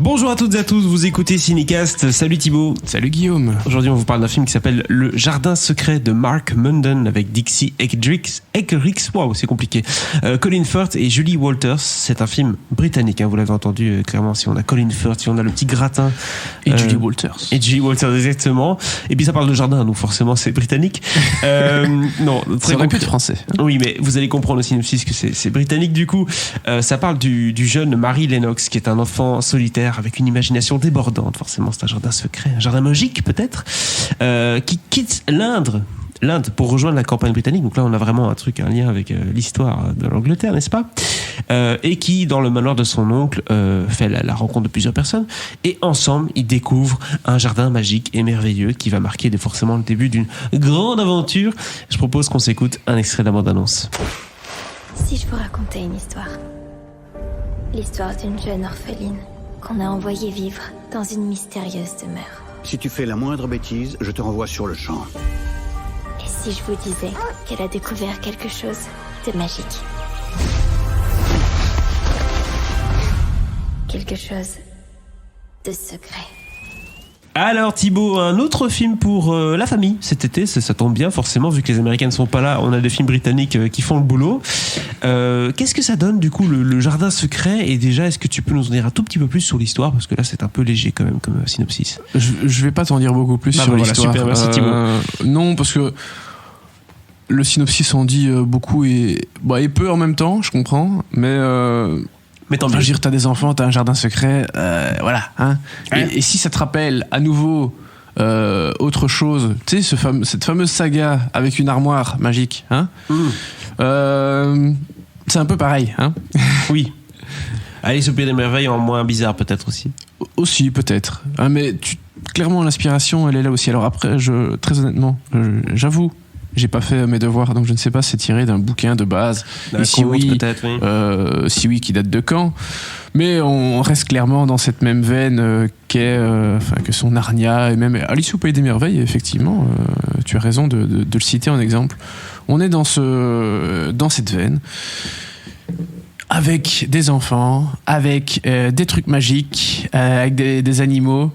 Bonjour à toutes et à tous, vous écoutez Cinécast. Salut Thibaut. Salut Guillaume. Aujourd'hui on vous parle d'un film qui s'appelle Le Jardin Secret de Mark Munden avec Dixie Eckerichs, waouh c'est compliqué, Colin Firth et Julie Walters. C'est un film britannique, hein, vous l'avez entendu clairement, si on a Colin Firth, si on a le petit gratin. Et Julie Walters. Et Julie Walters exactement. Et puis ça parle de jardin, donc forcément c'est britannique. Non, ça aurait pu être français. Oui, mais vous allez comprendre au synopsis que c'est britannique du coup. Ça parle du jeune Mary Lennox qui est un enfant solitaire avec une imagination débordante. Forcément, c'est un jardin secret, un jardin magique peut-être, qui quitte l'Inde pour rejoindre la campagne britannique. Donc là, on a vraiment un lien avec l'histoire de l'Angleterre, n'est-ce pas ? Et qui, dans le manoir de son oncle, fait la rencontre de plusieurs personnes. Et ensemble, ils découvrent un jardin magique et merveilleux qui va marquer forcément le début d'une grande aventure. Je propose qu'on s'écoute un extrait de la bande-annonce. Si je vous racontais une histoire. L'histoire d'une jeune orpheline qu'on a envoyée vivre dans une mystérieuse demeure. Si tu fais la moindre bêtise, je te renvoie sur le champ. Et si je vous disais qu'elle a découvert quelque chose de magique? Quelque chose de secret. Alors Thibaut, un autre film pour la famille cet été, ça tombe bien forcément vu que les Américains ne sont pas là, on a des films britanniques qui font le boulot. Qu'est-ce que ça donne du coup le jardin secret, et déjà est-ce que tu peux nous en dire un tout petit peu plus sur l'histoire, parce que là c'est un peu léger quand même comme synopsis. Je vais pas t'en dire beaucoup plus sur l'histoire. Super, merci Thibaut. Non, parce que le synopsis en dit beaucoup et peu en même temps, je comprends, mais tant mieux. T'as des enfants, t'as un jardin secret, voilà. Hein. Et si ça te rappelle à nouveau autre chose, tu sais, cette fameuse saga avec une armoire magique, hein, c'est un peu pareil. Hein. Oui. Alice au Pays des Merveilles en moins bizarre peut-être aussi. Aussi peut-être. Hein, mais clairement l'inspiration elle est là aussi. Alors après, très honnêtement, j'avoue, j'ai pas fait mes devoirs, donc je ne sais pas, c'est tiré d'un bouquin de base. Et si oui, peut-être, oui. Si oui, qui date de quand. Mais on reste clairement dans cette même veine que son Narnia et même Alice au Pays des Merveilles. Effectivement, tu as raison de le citer en exemple. On est dans cette veine. Avec des enfants, avec des trucs magiques, avec des animaux.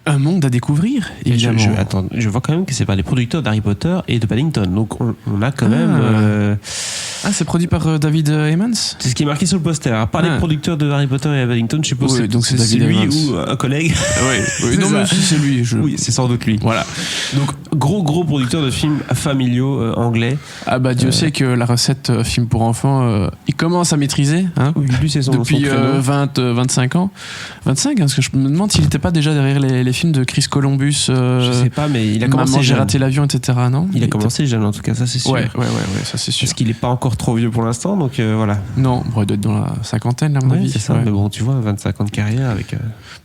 Un monde à découvrir, évidemment. Je vois quand même que c'est par les producteurs d'Harry Potter et de Paddington, donc on a quand même... c'est produit par David Heyman. C'est ce qui est marqué sur le poster. Par les producteurs de Harry Potter et Paddington, je suppose oui, donc c'est lui Heyman. Ou un collègue. Oui, non, mais c'est lui. Oui, c'est sans doute lui. Voilà. Donc gros producteur de films familiaux anglais. Ah bah Dieu sait que la recette film pour enfants, il commence à maîtriser. Hein, oui, lui c'est depuis 25 ans. 25, hein, parce que je me demande s'il n'était pas déjà derrière les films de Chris Columbus. Je sais pas, mais il a commencé Maman, j'ai jeune. raté l'avion, etc. Non, il a commencé jeune en tout cas, ça c'est sûr. Ouais, ça c'est sûr. Parce qu'il est pas encore trop vieux pour l'instant, donc voilà. Non, il doit être dans la cinquantaine, à mon avis. C'est ça, mais bon, tu vois, 25 ans de carrière avec...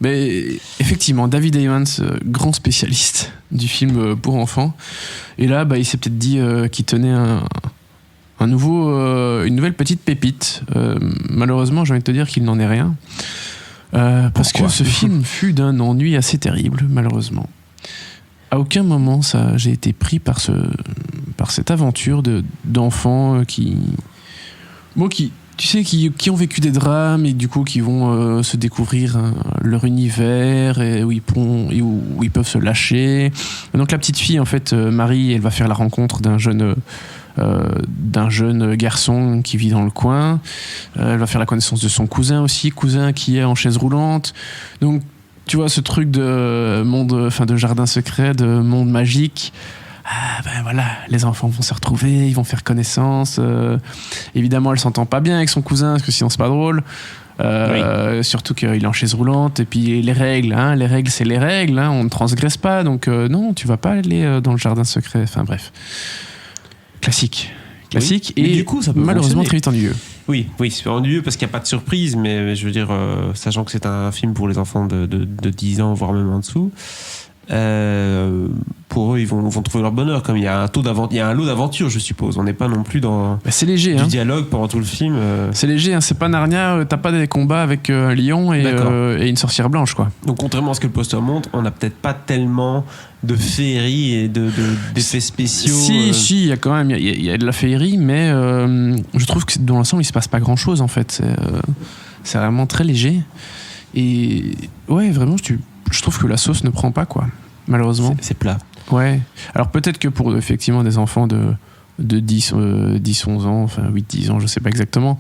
Mais effectivement, David Heyman, grand spécialiste du film pour enfants. Et là, il s'est peut-être dit qu'il tenait une nouvelle petite pépite. Malheureusement, j'ai envie de te dire qu'il n'en est rien. Parce que ce film fut d'un ennui assez terrible, malheureusement. À aucun moment j'ai été pris par cette aventure d'enfants qui ont vécu des drames et du coup qui vont se découvrir leur univers et où ils peuvent se lâcher. Et donc la petite fille, en fait, Marie, elle va faire la rencontre d'un jeune garçon qui vit dans le coin. Elle va faire la connaissance de son cousin qui est en chaise roulante. Donc tu vois, ce truc de monde, de jardin secret, de monde magique. Voilà, les enfants vont se retrouver, ils vont faire connaissance. Évidemment, elle s'entend pas bien avec son cousin parce que sinon c'est pas drôle. Oui. Surtout qu'il est en chaise roulante, et puis les règles, c'est les règles, on ne transgresse pas, donc non, tu vas pas aller dans le jardin secret. Enfin bref, classique. Oui. Et du coup, ça peut malheureusement très vite ennuyeux. Oui, c'est ennuyeux parce qu'il n'y a pas de surprise, mais je veux dire, sachant que c'est un film pour les enfants de 10 ans, voire même en dessous, pour eux, ils vont trouver leur bonheur. Comme il y a un lot d'aventure, je suppose. On n'est pas non plus dans c'est léger, du dialogue pendant tout le film. C'est léger, c'est pas Narnia. T'as pas des combats avec un lion et une sorcière blanche, quoi. Donc contrairement à ce que le poster montre, on n'a peut-être pas tellement de féerie et d'effets spéciaux. Si, il y a quand même, il y a de la féerie, mais je trouve que dans l'ensemble, il se passe pas grand-chose en fait. C'est vraiment très léger. Et ouais, vraiment, je trouve que la sauce ne prend pas, quoi. Malheureusement. C'est plat. Ouais. Alors peut-être que pour effectivement des enfants de 10, 11 ans, enfin 8-10 ans, je sais pas exactement,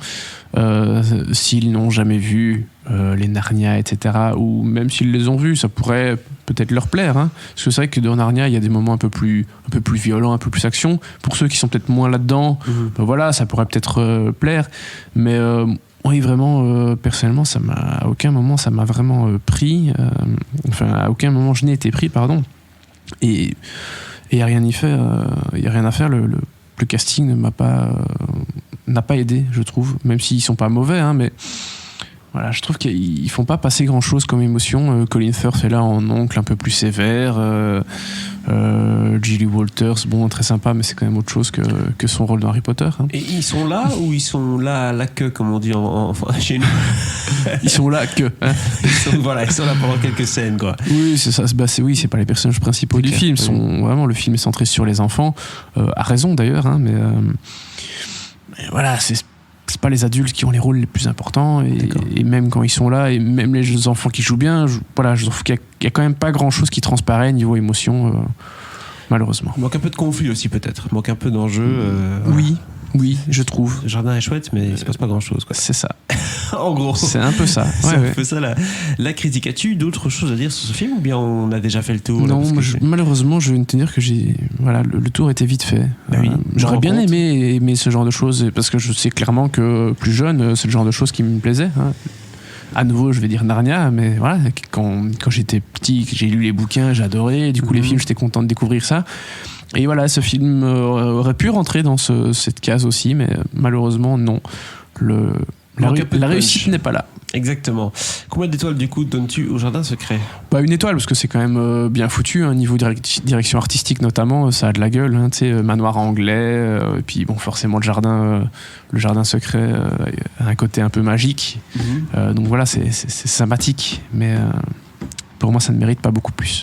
s'ils n'ont jamais vu les Narnia, etc., ou même s'ils les ont vus, ça pourrait peut-être leur plaire, hein. Parce que c'est vrai que dans Narnia, il y a des moments un peu plus violents, un peu plus action. Pour ceux qui sont peut-être moins là-dedans, ben voilà, ça pourrait peut-être plaire. Mais oui, vraiment, personnellement, à aucun moment ça m'a vraiment pris. Enfin, à aucun moment je n'ai été pris, pardon. Et il n'y a rien à faire. Le casting n'a pas aidé, je trouve, même s'ils sont pas mauvais, hein, mais voilà, je trouve qu'ils font pas passer grand chose comme émotion. Colin Firth est là en oncle un peu plus sévère, Julie Walters, bon, très sympa, mais c'est quand même autre chose que son rôle dans Harry Potter, hein. Et ils sont là ou ils sont là à la queue, comme on dit chez nous? Ils sont là que, hein. Ils sont là pendant quelques scènes, quoi. Oui, c'est ça. C'est pas les personnages principaux du film. Vraiment, le film est centré sur les enfants, à raison d'ailleurs, hein, mais voilà, c'est pas les adultes qui ont les rôles les plus importants, et même quand ils sont là, et même les enfants qui jouent bien, je trouve qu'il y a quand même pas grand chose qui transparaît niveau émotion, malheureusement. Il manque un peu de conflit aussi, peut-être. Il manque un peu d'enjeu. Oui, je trouve. Le jardin est chouette, mais il se passe pas grand chose, quoi. C'est ça. En gros. C'est un peu ça. C'est un peu ça la critique. As-tu eu d'autres choses à dire sur ce film, ou bien on a déjà fait le tour? Non, malheureusement, je vais te dire que le tour était vite fait. Oui, j'aurais bien aimé ce genre de choses, parce que je sais clairement que plus jeune, c'est le genre de choses qui me plaisait, hein. À nouveau, je vais dire Narnia, mais voilà, quand j'étais petit, j'ai lu les bouquins, j'ai adoré. Du coup, les films, j'étais content de découvrir ça. Et voilà, ce film aurait pu rentrer dans cette case aussi, mais malheureusement, non. La réussite n'est pas là. Exactement. Combien d'étoiles, du coup, donnes-tu au Jardin Secret? Une étoile, parce que c'est quand même bien foutu, hein, niveau direction artistique notamment, ça a de la gueule, hein, tu sais, manoir anglais, et puis bon, forcément le jardin secret a un côté un peu magique. Donc voilà, c'est sympathique, mais pour moi ça ne mérite pas beaucoup plus.